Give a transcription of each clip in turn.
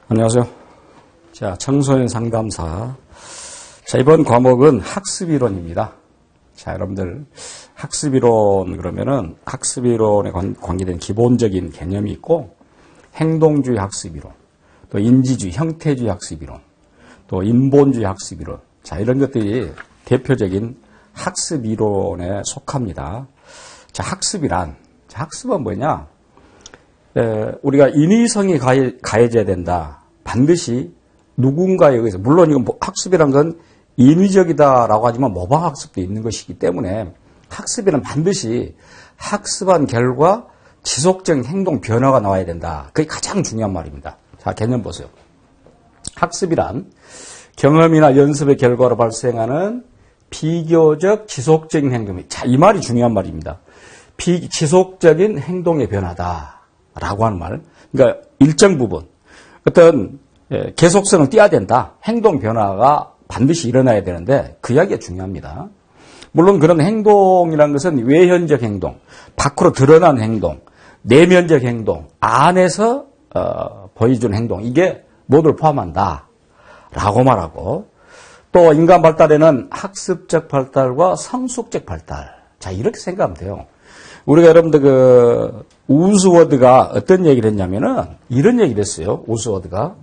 안녕하세요. 자, 청소년 상담사. 자, 이번 과목은 학습이론입니다. 자, 여러분들, 학습이론 그러면은 학습이론에 관계된 기본적인 개념이 있고, 행동주의 학습이론, 또 인지주의, 형태주의 학습이론, 또 인본주의 학습이론. 자, 이런 것들이 대표적인 학습이론에 속합니다. 자, 학습은 뭐냐? 우리가 인위성이 가해져야 된다. 반드시 누군가에 의해서, 물론 이건 학습이란 건 인위적이다라고 하지만 모방학습도 있는 것이기 때문에 학습에는 반드시 학습한 결과 지속적인 행동 변화가 나와야 된다. 그게 가장 중요한 말입니다. 자, 개념 보세요. 학습이란 경험이나 연습의 결과로 발생하는 비교적 지속적인 행동이, 자, 이 말이 중요한 말입니다. 비지속적인 행동의 변화다. 라고 하는 말. 그러니까 일정 부분, 어떤 계속성을 띄어야 된다. 행동 변화가 반드시 일어나야 되는데 그 이야기가 중요합니다. 물론 그런 행동이라는 것은 외현적 행동, 밖으로 드러난 행동, 내면적 행동, 안에서 보여주는 행동, 이게 모두를 포함한다. 라고 말하고, 또 인간 발달에는 학습적 발달과 성숙적 발달. 자, 이렇게 생각하면 돼요. 우리가 여러분들 우스워드가 어떤 얘기를 했냐면은 이런 얘기를 했어요. 우스워드가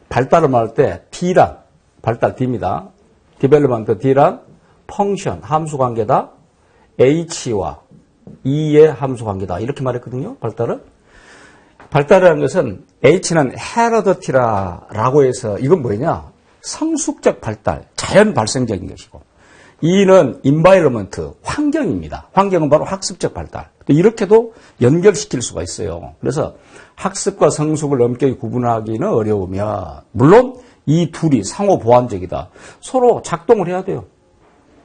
발달을 말할 때 D란, 발달 D입니다. 디벨롭먼트 D란 펑션, 함수 관계다. H와 E의 함수 관계다. 이렇게 말했거든요. 발달이라는 것은 H는 헤러더티라라고 해서 이건 뭐냐? 성숙적 발달, 자연 발생적인 것이고, E는 environment, 환경입니다. 환경은 바로 학습적 발달. 이렇게도 연결시킬 수가 있어요. 그래서 학습과 성숙을 엄격히 구분하기는 어려우며, 물론 이 둘이 상호 보완적이다. 서로 작동을 해야 돼요.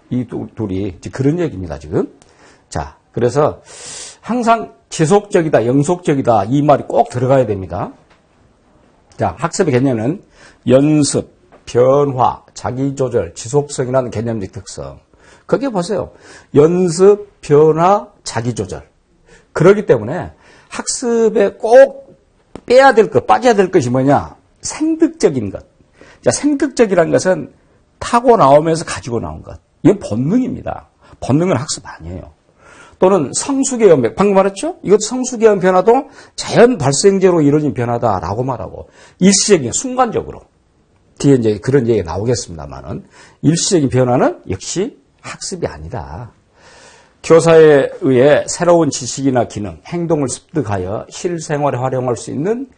이 둘이. 그런 얘기입니다, 지금. 자, 그래서 항상 지속적이다, 영속적이다, 이 말이 꼭 들어가야 됩니다. 자, 학습의 개념은 연습, 변화, 자기조절, 지속성이라는 개념적 특성. 거기에 보세요. 연습, 변화, 자기조절. 그렇기 때문에 학습에 꼭 빼야 될 것, 빠져야 될 것이 뭐냐? 생득적인 것. 자, 생득적이라는 것은 타고 나오면서 가지고 나온 것. 이건 본능입니다. 본능은 학습 아니에요. 또는 성숙의 연변, 방금 말했죠? 이것도 성숙의 연변 변화도 자연 발생제로 이루어진 변화다라고 말하고, 일시적인, 순간적으로. 뒤에 이제 그런 얘기가 나오겠습니다만은, 일시적인 변화는 역시 학습이 아니다. 교사에 의해 새로운 지식이나 기능, 행동을 습득하여 실생활에 활용할 수 있는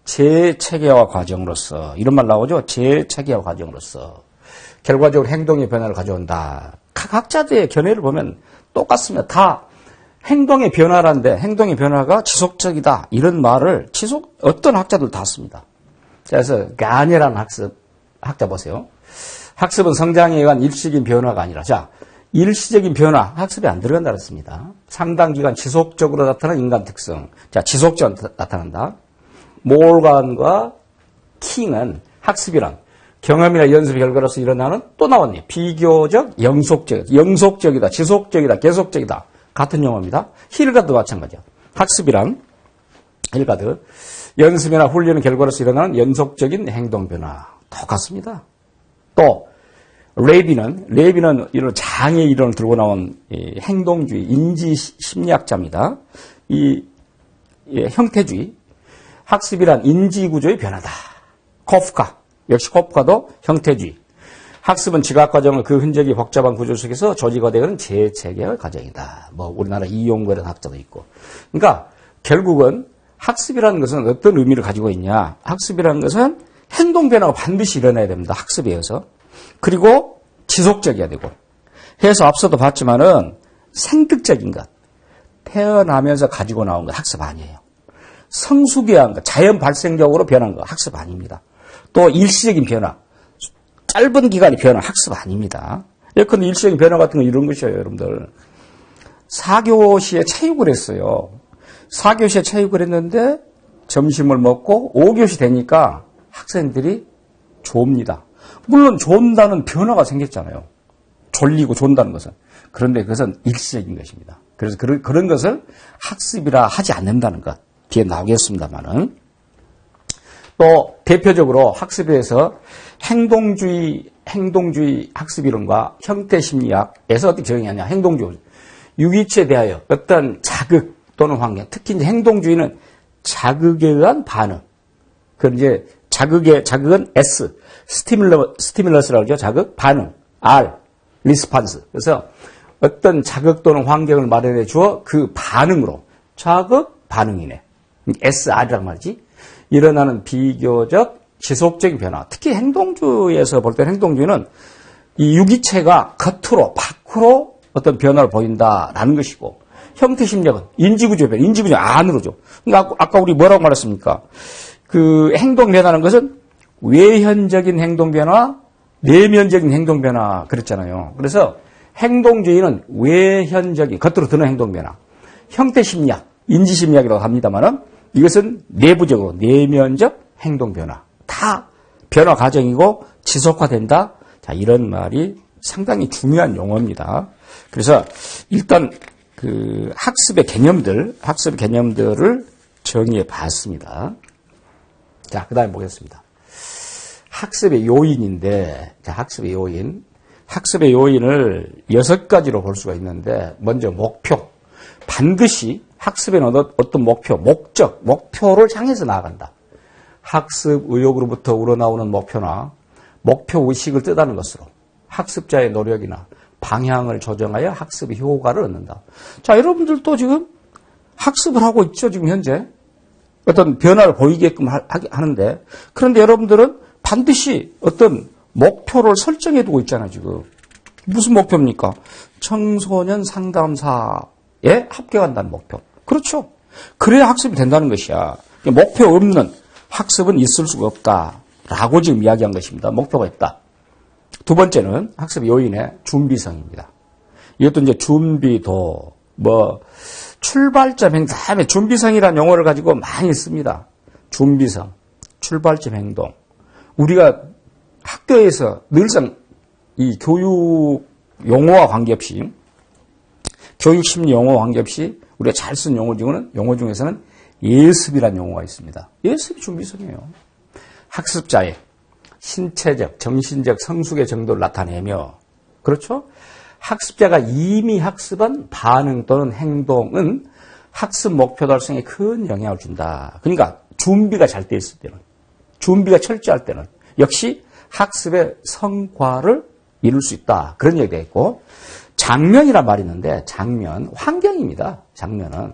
재체계화 과정으로서, 이런 말 나오죠? 재체계화 과정으로서 결과적으로 행동의 변화를 가져온다. 각 학자들의 견해를 보면 똑같습니다. 다 행동의 변화란데 행동의 변화가 지속적이다. 이런 말을 어떤 학자들 다 씁니다. 그래서 가니라는 학자 보세요. 학습은 성장에 의한 일시적인 변화가 아니라, 자, 일시적인 변화, 학습이 안 들어간다 그랬습니다. 상당 기간 지속적으로 나타나는 인간 특성. 자, 지속적으로 나타난다. 몰간과 킹은 학습이란 경험이나 연습의 결과로서 일어나는, 또 나왔네, 비교적 영속적이다, 지속적이다, 계속적이다. 같은 용어입니다. 힐가드도 마찬가지야. 학습이란 힐가드, 연습이나 훈련의 결과로서 일어나는 연속적인 행동 변화. 똑같습니다. 또 레비는 이런 장애 이론을 들고 나온 행동주의 인지 심리학자입니다. 이 형태주의, 학습이란 인지 구조의 변화다. 역시 코프카도 형태주의. 학습은 지각 과정을 그 흔적이 복잡한 구조 속에서 조직화되는 재체계의 과정이다. 뭐 우리나라 이용거라는 학자도 있고. 그러니까 결국은 학습이라는 것은 어떤 의미를 가지고 있냐? 학습이라는 것은 행동 변화가 반드시 일어나야 됩니다. 학습에 의해서. 그리고 지속적이어야 되고. 해서 앞서도 봤지만은 생득적인 것. 태어나면서 가지고 나온 것 학습 아니에요. 성숙해야 한 것, 자연 발생적으로 변한 것 학습 아닙니다. 또 일시적인 변화, 짧은 기간의 변화 학습 아닙니다. 예컨대 일시적인 변화 같은 거 이런 것이에요, 여러분들. 4교시에 체육을 했어요. 4교시에 체육을 했는데 점심을 먹고 5교시 되니까 학생들이 졸립니다. 물론 존다는 변화가 생겼잖아요. 졸리고 존다는 것은. 그런데 그것은 일시적인 것입니다. 그래서 그런 것을 학습이라 하지 않는다는 것. 뒤에 나오겠습니다만은. 또 대표적으로 학습에서 행동주의 학습이론과 형태심리학에서 어떻게 적용하냐. 행동주의. 유기체에 대하여 어떤 자극 또는 환경, 특히 이제 행동주의는 자극에 의한 반응. 그 이제 자극은 S, 스티뮬러스라고 하죠. 자극, 반응, R, 리스판스. 그래서 어떤 자극 또는 환경을 마련해 주어 그 반응으로 자극, 반응이네. SR이란 말이지. 일어나는 비교적 지속적인 변화. 특히 행동주의에서 볼 때 행동주의는 이 유기체가 겉으로, 밖으로 어떤 변화를 보인다라는 것이고, 형태심리학은 인지구조 변화, 인지구조 안으로죠. 그러니까 아까 우리 뭐라고 말했습니까? 그 행동 변화라는 것은 외현적인 행동 변화, 내면적인 행동 변화 그랬잖아요. 그래서 행동주의는 외현적인, 겉으로 드는 행동 변화. 형태심리학, 인지심리학이라고 합니다만은 이것은 내부적으로 내면적 행동 변화. 다 변화 과정이고 지속화된다. 자, 이런 말이 상당히 중요한 용어입니다. 그래서 일단 그 학습의 개념들을 정의해 봤습니다. 자, 그 다음에 보겠습니다. 학습의 요인인데, 자, 학습의 요인을 6가지로 볼 수가 있는데, 먼저 목표. 반드시 학습에는 어떤 목표를 향해서 나아간다. 학습 의욕으로부터 우러나오는 목표나 목표 의식을 뜻하는 것으로 학습자의 노력이나 방향을 조정하여 학습의 효과를 얻는다. 자, 여러분들도 지금 학습을 하고 있죠, 지금 현재. 어떤 변화를 보이게끔 하는데, 그런데 여러분들은 반드시 어떤 목표를 설정해 두고 있잖아요, 지금. 무슨 목표입니까? 청소년 상담사에 합격한다는 목표. 그렇죠. 그래야 학습이 된다는 것이야. 목표 없는 학습은 있을 수가 없다라고 지금 이야기한 것입니다. 목표가 있다. 두 번째는 학습 요인의 준비성입니다. 이것도 이제 준비도, 출발점 행동, 다음에 준비성이라는 용어를 가지고 많이 씁니다. 준비성, 출발점 행동. 우리가 학교에서 늘상 이 교육 용어와 관계없이, 교육 심리 용어와 관계없이 우리가 잘 쓴 용어 중에서는 예습이라는 용어가 있습니다. 예습이 준비성이에요. 학습자의 신체적, 정신적 성숙의 정도를 나타내며, 그렇죠? 학습자가 이미 학습한 반응 또는 행동은 학습 목표 달성에 큰 영향을 준다. 그러니까 준비가 잘 돼 있을 때는, 준비가 철저할 때는 역시 학습의 성과를 이룰 수 있다. 그런 얘기가 있고, 장면이란 말이 있는데, 장면, 환경입니다. 장면은.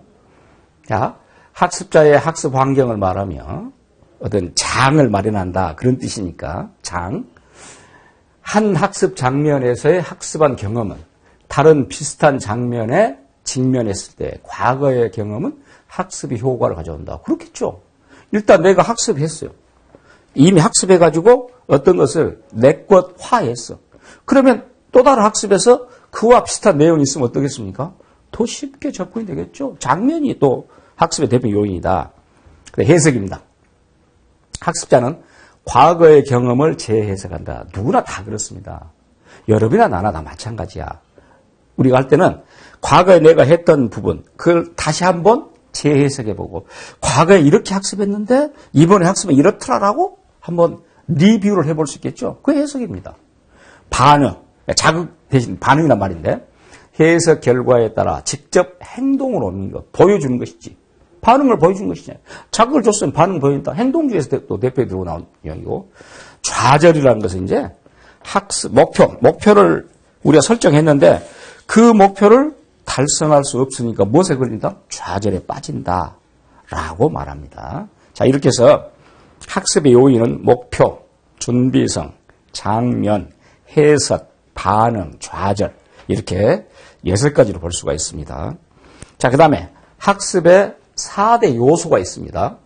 자, 학습자의 학습 환경을 말하며 어떤 장을 마련한다. 그런 뜻이니까, 장. 한 학습 장면에서의 학습한 경험은 다른 비슷한 장면에 직면했을 때 과거의 경험은 학습의 효과를 가져온다. 그렇겠죠. 일단 내가 학습했어요. 이미 학습해가지고 어떤 것을 내 것화했어. 그러면 또 다른 학습에서 그와 비슷한 내용이 있으면 어떻겠습니까? 더 쉽게 접근이 되겠죠. 장면이 또 학습의 대표 요인이다. 해석입니다. 학습자는 과거의 경험을 재해석한다. 누구나 다 그렇습니다. 여러분이나 나나 다 마찬가지야. 우리가 할 때는 과거에 내가 했던 부분, 그걸 다시 한번 재해석해보고, 과거에 이렇게 학습했는데 이번에 학습은 이렇더라라고 한번 리뷰를 해볼 수 있겠죠. 그게 해석입니다. 반응, 자극 대신 반응이란 말인데, 해석 결과에 따라 직접 행동으로 옮긴 것, 보여주는 것이지. 반응을 보여준 것이냐. 자극을 줬으면 반응 보인다. 행동주의에서 또 대표에 들고 나온 이야기고. 좌절이라는 것은 이제 학습, 목표를 우리가 설정했는데 그 목표를 달성할 수 없으니까 무엇에 걸린다? 좌절에 빠진다. 라고 말합니다. 자, 이렇게 해서 학습의 요인은 목표, 준비성, 장면, 해석, 반응, 좌절. 이렇게 6가지로 볼 수가 있습니다. 자, 그 다음에 학습의 4대 요소가 있습니다.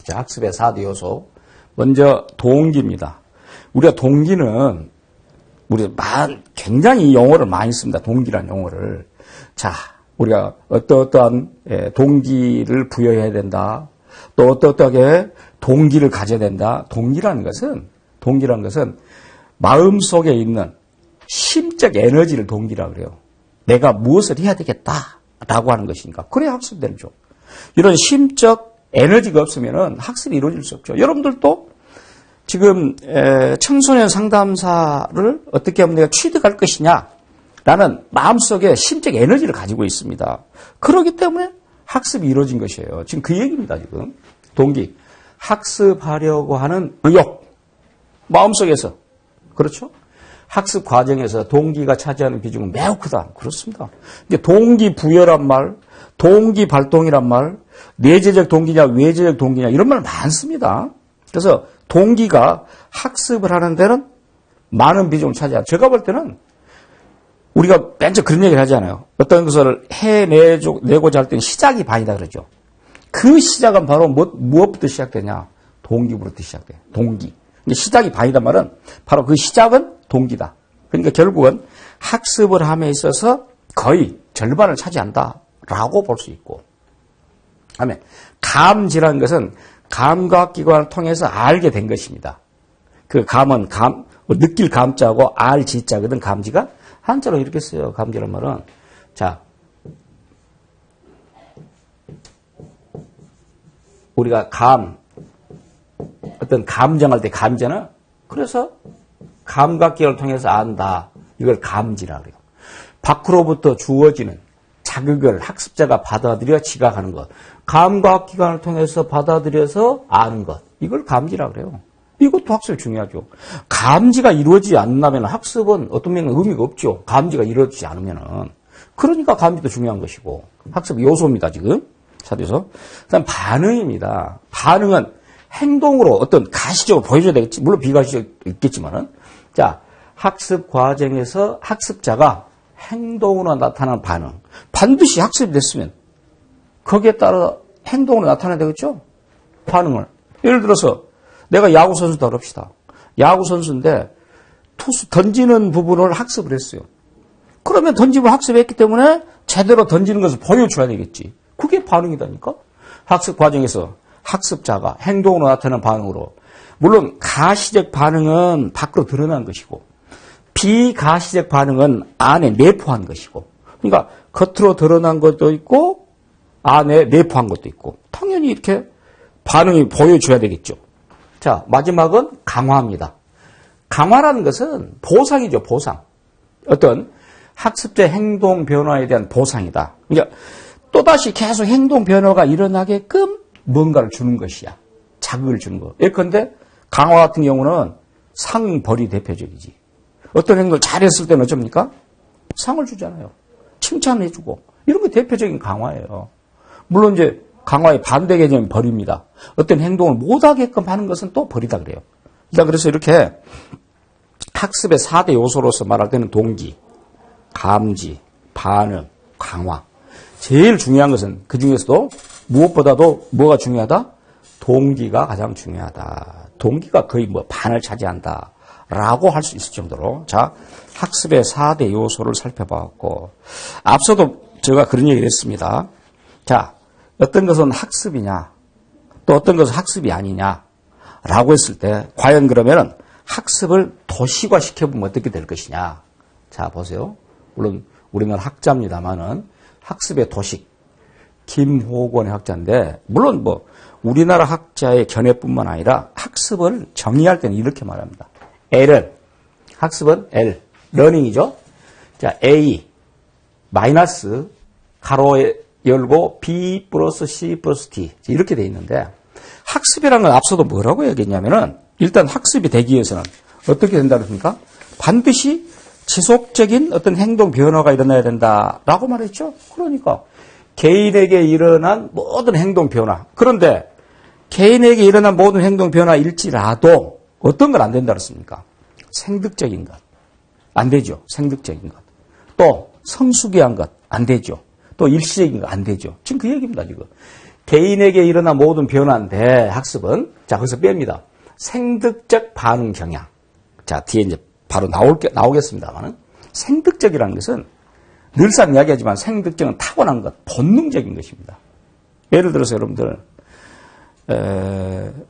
자, 학습의 4대 요소. 먼저 동기입니다. 우리가 동기는 굉장히 이 용어를 많이 씁니다. 동기라는 용어를. 자, 우리가 어떠한 동기를 부여해야 된다. 또 어떠하게 동기를 가져야 된다. 동기라는 것은 마음속에 있는 심적 에너지를 동기라고 그래요. 내가 무엇을 해야 되겠다라고 하는 것이니까. 그래야 학습되죠. 이런 심적 에너지가 없으면은 학습이 이루어질 수 없죠. 여러분들도 지금 청소년 상담사를 어떻게 하면 내가 취득할 것이냐라는 마음속에 심적 에너지를 가지고 있습니다. 그렇기 때문에 학습이 이루어진 것이에요. 지금 그 얘기입니다. 지금 동기, 학습하려고 하는 의욕, 마음속에서 그렇죠? 학습 과정에서 동기가 차지하는 비중은 매우 크다. 그렇습니다. 근데 동기 부여란 말, 동기 발동이란 말, 내재적 동기냐 외재적 동기냐 이런 말 많습니다. 그래서 동기가 학습을 하는 데는 많은 비중을 차지하죠. 제가 볼 때는 우리가 맨 처음 그런 얘기를 하잖아요. 어떤 것을 해내고자 할 때는 시작이 반이다 그러죠. 그 시작은 바로 무엇부터 시작되냐? 동기부터 시작돼요. 동기. 근데 시작이 반이란 말은 바로 그 시작은 동기다. 그러니까 결국은 학습을 함에 있어서 거의 절반을 차지한다라고 볼 수 있고. 다음에 감지라는 것은 감각기관을 통해서 알게 된 것입니다. 그 감은 느낄 감자고 알 지자거든. 감지가 한자로 이렇게 써요. 감지란 말은 자 우리가 어떤 감정할 때 감자는 그래서 감각기관을 통해서 안다. 이걸 감지라 그래요. 밖으로부터 주어지는 자극을 학습자가 받아들여 지각하는 것. 감각기관을 통해서 받아들여서 아는 것. 이걸 감지라 그래요. 이것도 학습이 중요하죠. 감지가 이루어지지 않는다면 학습은 어떤 면은 의미가 없죠. 감지가 이루어지지 않으면은. 그러니까 감지도 중요한 것이고. 학습 요소입니다, 지금. 차에서. 그다음 반응입니다. 반응은 행동으로 어떤 가시적으로 보여줘야 되겠지. 물론 비가시적 있겠지만은. 자, 학습 과정에서 학습자가 행동으로 나타나는 반응. 반드시 학습이 됐으면 거기에 따라 행동으로 나타나야 되겠죠? 반응을. 예를 들어서 내가 야구선수다 그럽시다. 야구선수인데 투수 던지는 부분을 학습을 했어요. 그러면 던짐을 학습했기 때문에 제대로 던지는 것을 보여줘야 되겠지. 그게 반응이다니까? 학습 과정에서 학습자가 행동으로 나타나는 반응으로. 물론 가시적 반응은 밖으로 드러난 것이고 비가시적 반응은 안에 내포한 것이고. 그러니까 겉으로 드러난 것도 있고 안에 내포한 것도 있고. 당연히 이렇게 반응이 보여줘야 되겠죠. 자, 마지막은 강화입니다. 강화라는 것은 보상이죠, 보상. 어떤 학습자의 행동 변화에 대한 보상이다. 그러니까 또다시 계속 행동 변화가 일어나게끔 뭔가를 주는 것이야. 자극을 주는 거. 예컨대 강화 같은 경우는 상, 벌이 대표적이지. 어떤 행동을 잘했을 때는 어쩝니까? 상을 주잖아요. 칭찬을 해주고. 이런 게 대표적인 강화예요. 물론 이제 강화의 반대 개념은 벌입니다. 어떤 행동을 못하게끔 하는 것은 또 벌이다 그래요. 그래서 이렇게 학습의 4대 요소로서 말할 때는 동기, 감지, 반응, 강화. 제일 중요한 것은 그중에서도 무엇보다도 뭐가 중요하다? 동기가 가장 중요하다. 동기가 거의 반을 차지한다. 라고 할 수 있을 정도로. 자, 학습의 4대 요소를 살펴봤고, 앞서도 제가 그런 얘기를 했습니다. 자, 어떤 것은 학습이냐, 또 어떤 것은 학습이 아니냐, 라고 했을 때, 과연 그러면은 학습을 도시화 시켜보면 어떻게 될 것이냐. 자, 보세요. 물론 우리는 학자입니다만은 학습의 도식, 김호권의 학자인데, 물론 우리나라 학자의 견해뿐만 아니라 학습을 정의할 때는 이렇게 말합니다. L은, 학습은 L, 러닝이죠. 자, A, 마이너스, 가로에 열고 B 플러스 C 플러스 D. 이렇게 돼 있는데, 학습이라는 건 앞서도 뭐라고 얘기했냐면은, 일단 학습이 되기 위해서는 어떻게 된다 그랬습니까? 반드시 지속적인 어떤 행동 변화가 일어나야 된다라고 말했죠. 그러니까, 개인에게 일어난 모든 행동 변화. 그런데, 개인에게 일어난 모든 행동 변화일지라도, 어떤 건 안 된다 그랬습니까? 생득적인 것. 안 되죠. 생득적인 것. 또 성숙이한 것. 안 되죠. 또 일시적인 거 안 되죠. 지금 그 얘기입니다. 지금. 개인에게 일어난 모든 변화인데 학습은 자 거기서 뺍니다. 생득적 반응 경향. 자 뒤에 이제 바로 나오겠습니다만은 생득적이라는 것은 늘상 이야기하지만 생득적은 타고난 것, 본능적인 것입니다. 예를 들어서 여러분들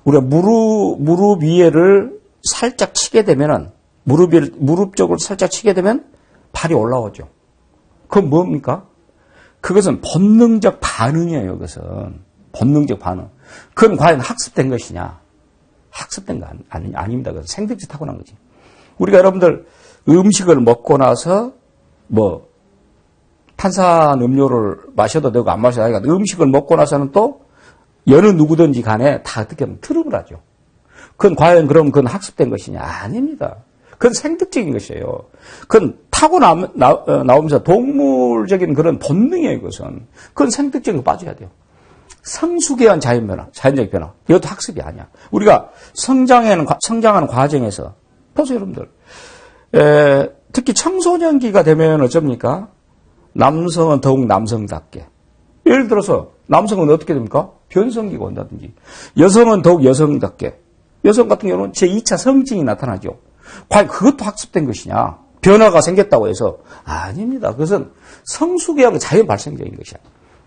우리가 무릎 위에를 살짝 치게 되면은 무릎 쪽으로 살짝 치게 되면 발이 올라오죠. 그건 뭡니까? 그것은 본능적 반응이에요. 그것은 본능적 반응. 그건 과연 학습된 것이냐? 학습된 거 아닙니다. 그건 생득지 타고난 거지. 우리가 여러분들 음식을 먹고 나서 뭐 탄산 음료를 마셔도 되고 안 마셔도 되고 음식을 먹고 나서는 또 여느 누구든지 간에 다 어떻게 하면 트름을 하죠. 그건 과연 그건 학습된 것이냐? 아닙니다. 그건 생득적인 것이에요. 그건 타고 나오면서 동물적인 그런 본능이에요, 그것은. 그건 생득적인 거 빠져야 돼요. 성숙에 의한 자연적 변화. 이것도 학습이 아니야. 우리가 성장하는 과정에서, 보세요, 여러분들. 특히 청소년기가 되면 어쩝니까? 남성은 더욱 남성답게. 예를 들어서, 남성은 어떻게 됩니까? 변성기가 온다든지. 여성은 더욱 여성답게. 여성 같은 경우는 제2차 성징이 나타나죠. 과연 그것도 학습된 것이냐? 변화가 생겼다고 해서 아닙니다. 그것은 성숙에 의한 자연 발생적인 것이야.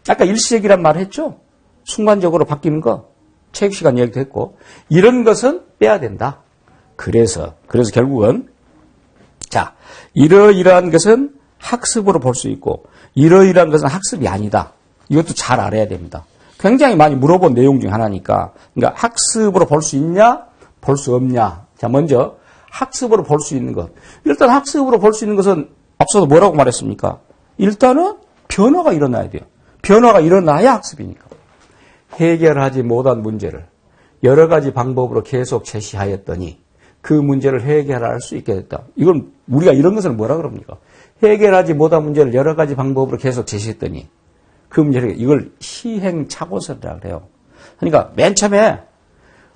아까 일시적이란 말 했죠? 순간적으로 바뀌는 거. 체육 시간 얘기도 했고 이런 것은 빼야 된다. 그래서 결국은 자 이러이러한 것은 학습으로 볼 수 있고 이러이러한 것은 학습이 아니다. 이것도 잘 알아야 됩니다. 굉장히 많이 물어본 내용 중 하나니까 그러니까 학습으로 볼 수 있냐? 볼 수 없냐? 자 먼저 학습으로 볼 수 있는 것. 일단 학습으로 볼 수 있는 것은 앞서도 뭐라고 말했습니까? 일단은 변화가 일어나야 돼요. 변화가 일어나야 학습이니까. 해결하지 못한 문제를 여러 가지 방법으로 계속 제시하였더니 그 문제를 해결할 수 있게 됐다. 이건 우리가 이런 것을 뭐라 그럽니까? 해결하지 못한 문제를 여러 가지 방법으로 계속 제시했더니 그 문제를 이걸 시행착오설이라고 그래요. 그러니까 맨 처음에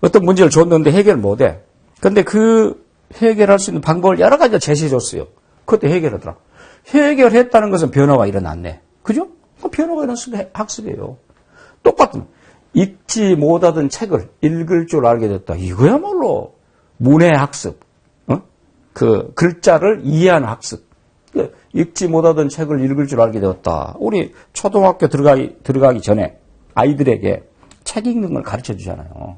어떤 문제를 줬는데 해결 못해. 근데 그 해결할 수 있는 방법을 여러 가지 제시해 줬어요. 그것도 해결하더라. 해결했다는 것은 변화가 일어났네. 그죠? 그 변화가 일어났으면 학습이에요. 똑같은 읽지 못하던 책을 읽을 줄 알게 됐다. 이거야말로 문해 학습. 그 글자를 이해하는 학습. 읽지 못하던 책을 읽을 줄 알게 되었다. 우리 초등학교 들어가기 전에 아이들에게 책 읽는 걸 가르쳐 주잖아요.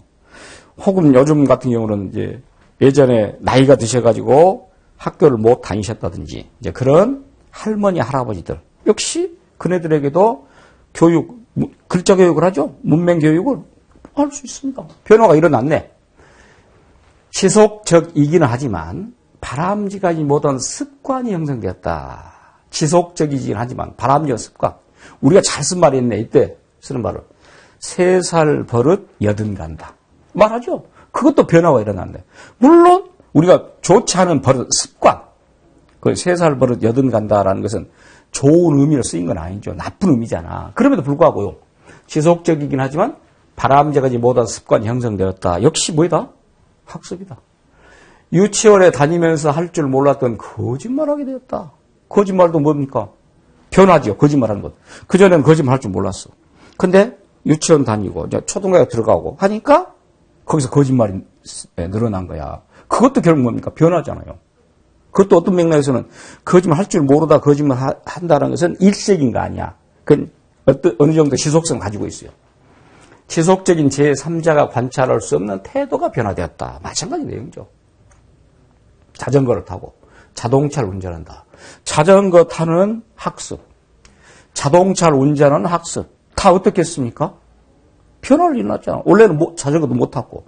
혹은 요즘 같은 경우는 이제 예전에 나이가 드셔가지고 학교를 못 다니셨다든지 이제 그런 할머니, 할아버지들 역시 그네들에게도 교육, 글자 교육을 하죠. 문맹 교육을 할 수 있습니다. 변화가 일어났네. 지속적이기는 하지만 바람직하지 못한 습관이 형성되었다. 지속적이긴 하지만 바람직한 습관. 우리가 잘 쓴 말이 있네. 이때 쓰는 말을. 3살 버릇 여든 간다. 말하죠. 그것도 변화가 일어났네. 물론 우리가 좋지 않은 버릇, 습관. 그 3살 버릇 여든 간다라는 것은 좋은 의미로 쓰인 건 아니죠. 나쁜 의미잖아. 그럼에도 불구하고요. 지속적이긴 하지만 바람직하지 못한 습관이 형성되었다. 역시 뭐이다? 학습이다. 유치원에 다니면서 할 줄 몰랐던 거짓말하게 되었다. 거짓말도 뭡니까? 변하죠. 거짓말하는 것. 그전에는 거짓말 할 줄 몰랐어. 근데 유치원 다니고 이제 초등학교 들어가고 하니까 거기서 거짓말이 늘어난 거야. 그것도 결국 뭡니까? 변하잖아요. 그것도 어떤 맥락에서는 거짓말 할 줄 모르다 거짓말 한다는 것은 일시적인 거 아니야. 그건 어느 정도 지속성 가지고 있어요. 지속적인 제3자가 관찰할 수 없는 태도가 변화되었다. 마찬가지 내용이죠. 자전거를 타고 자동차를 운전한다. 자전거 타는 학습, 자동차를 운전하는 학습. 다 어떻게 했습니까? 변화가 일어났잖아. 원래는 자전거도 못 탔고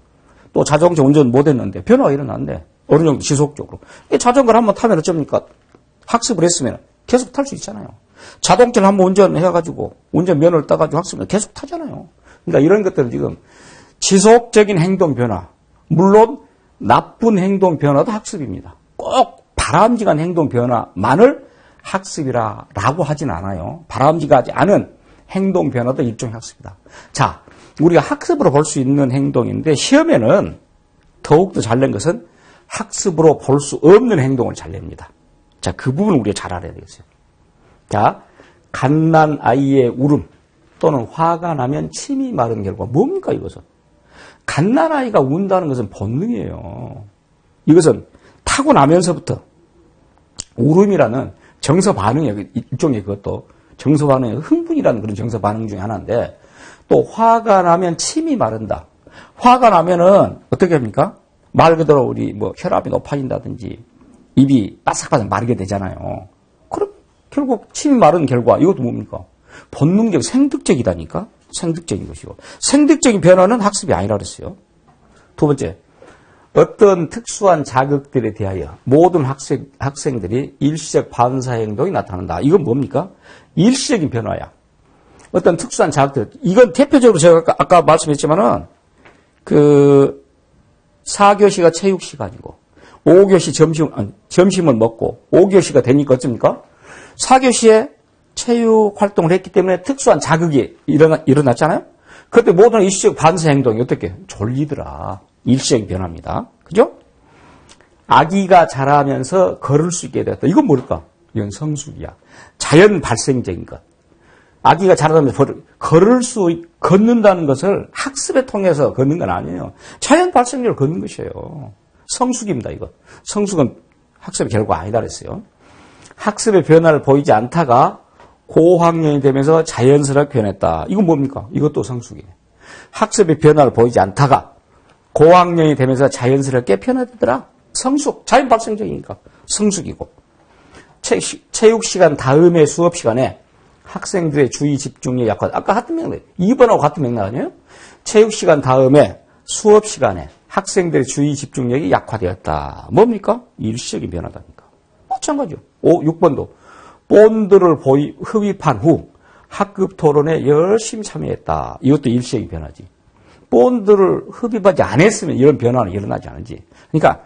또 자동차 운전 못 했는데 변화가 일어났네. 어느 정도 지속적으로. 자전거를 한번 타면 어쩝니까? 학습을 했으면 계속 탈 수 있잖아요. 자동차를 한번 운전해가지고 운전면허를 따가지고 학습을 계속 타잖아요. 그러니까 이런 것들은 지금 지속적인 행동 변화. 물론 나쁜 행동 변화도 학습입니다. 꼭 바람직한 행동 변화만을 학습이라고 하진 않아요. 바람직하지 않은 행동 변화도 일종의 학습이다. 자, 우리가 학습으로 볼 수 있는 행동인데 시험에는 더욱더 잘 낸 것은 학습으로 볼 수 없는 행동을 잘 냅니다. 자, 그 부분 우리가 잘 알아야 되겠어요. 자, 갓난 아이의 울음 또는 화가 나면 침이 마른 결과 뭡니까 이것은? 갓난 아이가 운다는 것은 본능이에요. 이것은 타고나면서부터 울음이라는 정서 반응이에요. 일종의 그것도 정서 반응이 흥분이라는 그런 정서 반응 중에 하나인데 또 화가 나면 침이 마른다. 화가 나면은 어떻게 합니까? 말 그대로 우리 혈압이 높아진다든지 입이 바삭바삭 마르게 되잖아요. 그럼 결국 침이 마른 결과 이것도 뭡니까? 본능적 생득적이다니까. 생득적인 것이고 생득적인 변화는 학습이 아니라 그랬어요. 두 번째, 어떤 특수한 자극들에 대하여 모든 학생들이 일시적 반사 행동이 나타난다. 이건 뭡니까? 일시적인 변화야. 어떤 특수한 자극들. 이건 대표적으로 제가 아까 말씀했지만은 4교시가 체육 시간이고 5교시 점심을 먹고 5교시가 되니까 어쩝니까? 4교시에 체육 활동을 했기 때문에 특수한 자극이 일어났잖아요? 그때 모든 일시적 반사 행동이 어떻게? 졸리더라. 일시적인 변화입니다. 그죠? 아기가 자라면서 걸을 수 있게 되었다. 이건 뭘까? 이건 성숙이야. 자연 발생적인 것. 아기가 자라면서 걷는다는 것을 학습에 통해서 걷는 건 아니에요. 자연 발생적으로 걷는 것이에요. 성숙입니다, 이거. 성숙은 학습의 결과가 아니다 그랬어요. 학습의 변화를 보이지 않다가 고학년이 되면서 자연스럽게 변했다. 이건 뭡니까? 이것도 성숙이에요. 학습의 변화를 보이지 않다가 고학년이 되면서 자연스럽게 변화되더라. 성숙, 자연 발생적이니까 성숙이고. 체육 시간 다음에 수업 시간에 학생들의 주의 집중력 약화. 아까 같은 맥락, 2번하고 같은 맥락 아니에요? 체육 시간 다음에 수업 시간에 학생들의 주의 집중력이 약화되었다. 뭡니까? 일시적인 변화다니까. 마찬가지요. 6번도. 본드를 흡입한 후 학급 토론에 열심히 참여했다. 이것도 일시적인 변화지. 본드를 흡입하지 않았으면 이런 변화는 일어나지 않은지. 그러니까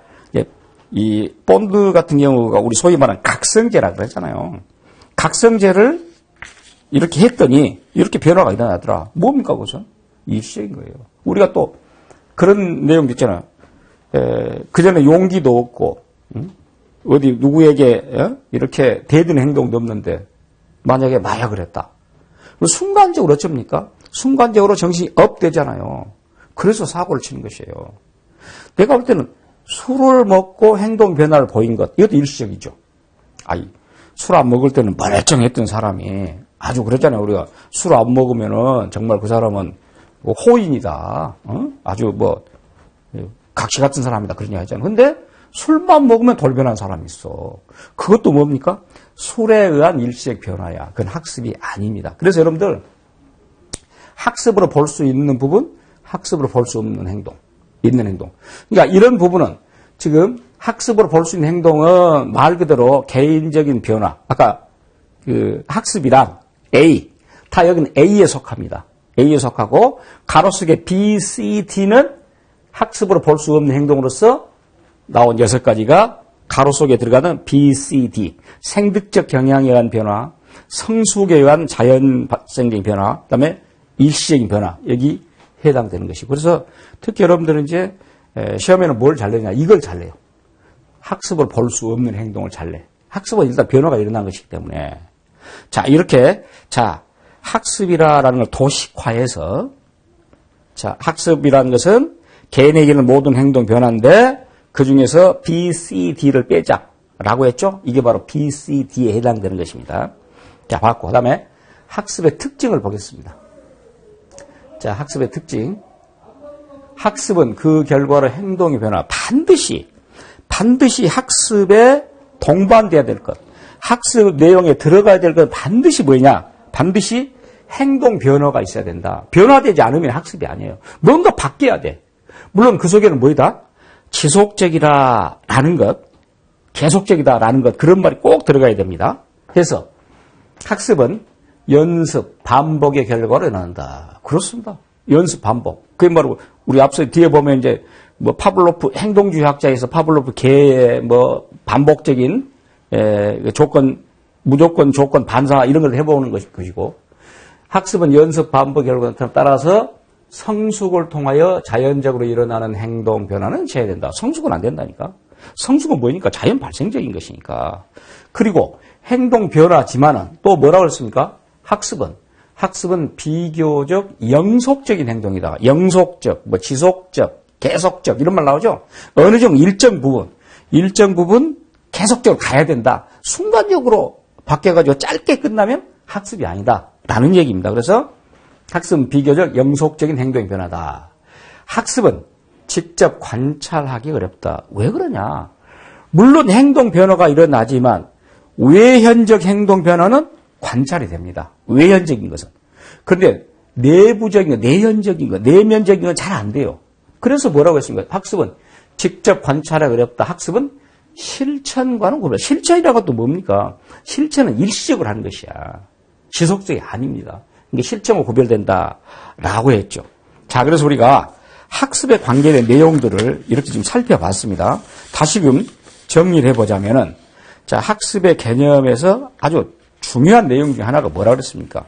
이 본드 같은 경우가 우리 소위 말하는 각성제라고 그러잖아요. 각성제를 이렇게 했더니 이렇게 변화가 일어나더라. 뭡니까 그것은? 일시적인 거예요. 우리가 또 그런 내용도 있잖아요. 그전에 용기도 없고 어디 누구에게 이렇게 대드는 행동도 없는데 만약에 마약을 했다. 순간적으로 어쩝니까? 순간적으로 정신이 업되잖아요. 그래서 사고를 치는 것이에요. 내가 볼 때는 술을 먹고 행동 변화를 보인 것, 이것도 일시적이죠. 술 안 먹을 때는 멀쩡했던 사람이 아주 그랬잖아요. 우리가 술 안 먹으면은 정말 그 사람은 호인이다. 아주 각시 같은 사람이다. 그런 얘기 하잖아요. 근데 술만 먹으면 돌변한 사람이 있어. 그것도 뭡니까? 술에 의한 일시적 변화야. 그건 학습이 아닙니다. 그래서 여러분들 학습으로 볼 수 있는 부분, 학습으로 볼 수 없는 행동, 있는 행동. 그러니까 이런 부분은 지금 학습으로 볼 수 있는 행동은 말 그대로 개인적인 변화. 아까 학습이란 A, 다 여기는 A에 속합니다. A에 속하고 가로 속에 B, C, D는 학습으로 볼 수 없는 행동으로서 나온 6가지가 가로 속에 들어가는 B, C, D. 생득적 경향에 의한 변화, 성숙에 의한 자연 발생적인 변화, 그다음에 일시적인 변화. 여기 해당되는 것이고. 그래서 특히 여러분들은 이제 시험에는 뭘 잘 내냐? 이걸 잘 내요. 학습을 볼 수 없는 행동을 잘 내. 학습은 일단 변화가 일어난 것이기 때문에. 자, 이렇게, 학습이라는 걸 도식화해서, 학습이라는 것은 개인에게는 모든 행동 변화인데, 그 중에서 B, C, D를 빼자라고 했죠? 이게 바로 B, C, D에 해당되는 것입니다. 자, 봤고. 그 다음에 학습의 특징을 보겠습니다. 자, 학습의 특징. 학습은 그 결과로 행동의 변화. 반드시 학습에 동반돼야 될 것. 학습 내용에 들어가야 될 것 반드시 뭐냐? 반드시 행동 변화가 있어야 된다. 변화되지 않으면 학습이 아니에요. 뭔가 바뀌어야 돼. 물론 그 속에는 뭐이다? 지속적이라는 것, 계속적이다라는 것, 그런 말이 꼭 들어가야 됩니다. 그래서 학습은 연습, 반복의 결과로 일어난다. 그렇습니다. 연습, 반복. 그게 바로 우리 앞서 뒤에 보면 이제 파블로프 행동주의학자에서 파블로프 개의 반복적인 무조건 조건 반사 이런 걸 해보는 것이고, 학습은 연습, 반복 결과에 따라서 성숙을 통하여 자연적으로 일어나는 행동 변화는 చేయ야 된다. 성숙은 안 된다니까. 성숙은 뭐니까? 자연 발생적인 것이니까. 그리고 행동 변화지만은 또 뭐라고 했습니까? 학습은 비교적 영속적인 행동이다. 영속적, 지속적, 계속적 이런 말 나오죠? 어느 정도 일정 부분 계속적으로 가야 된다. 순간적으로 바뀌어가지고 짧게 끝나면 학습이 아니다. 라는 얘기입니다. 그래서 학습은 비교적 영속적인 행동의 변화다. 학습은 직접 관찰하기 어렵다. 왜 그러냐? 물론 행동 변화가 일어나지만 외현적 행동 변화는 관찰이 됩니다. 외현적인 것은. 그런데 내부적인 거, 내연적인 거, 내면적인 건 잘 안 돼요. 그래서 뭐라고 했습니까? 학습은 직접 관찰하기 어렵다. 학습은 실천과는 구별. 실천이라고 또 뭡니까? 실천은 일시적으로 하는 것이야. 지속적이 아닙니다. 이게 실천과 구별된다라고 했죠. 자, 그래서 우리가 학습에 관계된 내용들을 이렇게 지금 살펴봤습니다. 다시금 정리를 해보자면은, 자, 학습의 개념에서 아주 중요한 내용 중에 하나가 뭐라 그랬습니까?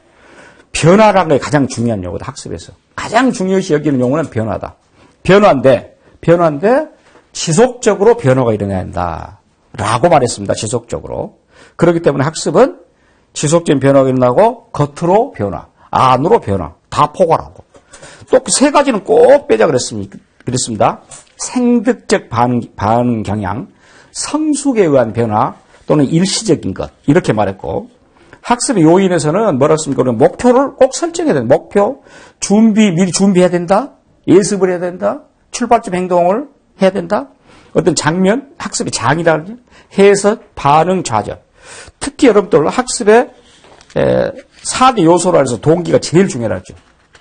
변화라는 게 가장 중요한 용어다, 학습에서. 가장 중요시 여기는 용어는 변화다. 변화인데 지속적으로 변화가 일어나야 한다. 라고 말했습니다, 지속적으로. 그렇기 때문에 학습은 지속적인 변화가 일어나고, 겉으로 변화, 안으로 변화, 다 포괄하고. 또 그 세 가지는 꼭 빼자 그랬습니다. 생득적 반응 경향, 성숙에 의한 변화, 또는 일시적인 것. 이렇게 말했고, 학습의 요인에서는 뭐라 했습니까? 목표를 꼭 설정해야 된다. 목표, 미리 준비해야 된다. 예습을 해야 된다. 출발점 행동을 해야 된다. 어떤 장면, 학습의 장이라든지 해석, 반응, 좌절. 특히 여러분들 학습의 4대 요소로 해서 동기가 제일 중요하죠.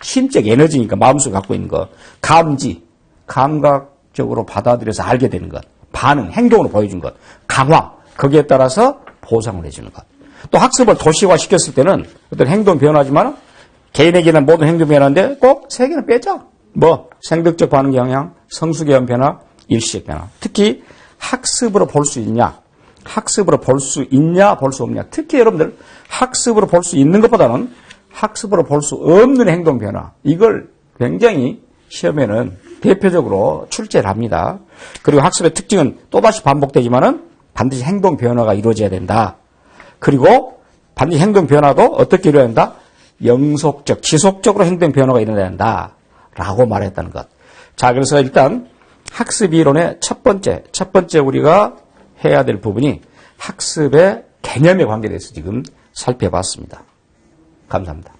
심적 에너지니까 마음속에 갖고 있는 것. 감지, 감각적으로 받아들여서 알게 되는 것. 반응, 행동으로 보여준 것. 강화, 거기에 따라서 보상을 해주는 것. 또 학습을 도시화 시켰을 때는 어떤 행동 변화지만 개인에게는 모든 행동 변화인데 꼭 세 개는 빼자. 생득적 반응 경향, 성숙에 의한 변화, 일시적 변화. 특히 학습으로 볼 수 있냐, 학습으로 볼 수 있냐, 볼 수 없냐. 특히 여러분들 학습으로 볼 수 있는 것보다는 학습으로 볼 수 없는 행동 변화. 이걸 굉장히 시험에는 대표적으로 출제를 합니다. 그리고 학습의 특징은 또다시 반복되지만은 반드시 행동 변화가 이루어져야 된다. 그리고 반드시 행동 변화도 어떻게 이루어야 된다? 영속적, 지속적으로 행동 변화가 일어나야 한다. 라고 말했다는 것. 자, 그래서 일단 학습 이론의 첫 번째 우리가 해야 될 부분이 학습의 개념에 관계돼서 지금 살펴봤습니다. 감사합니다.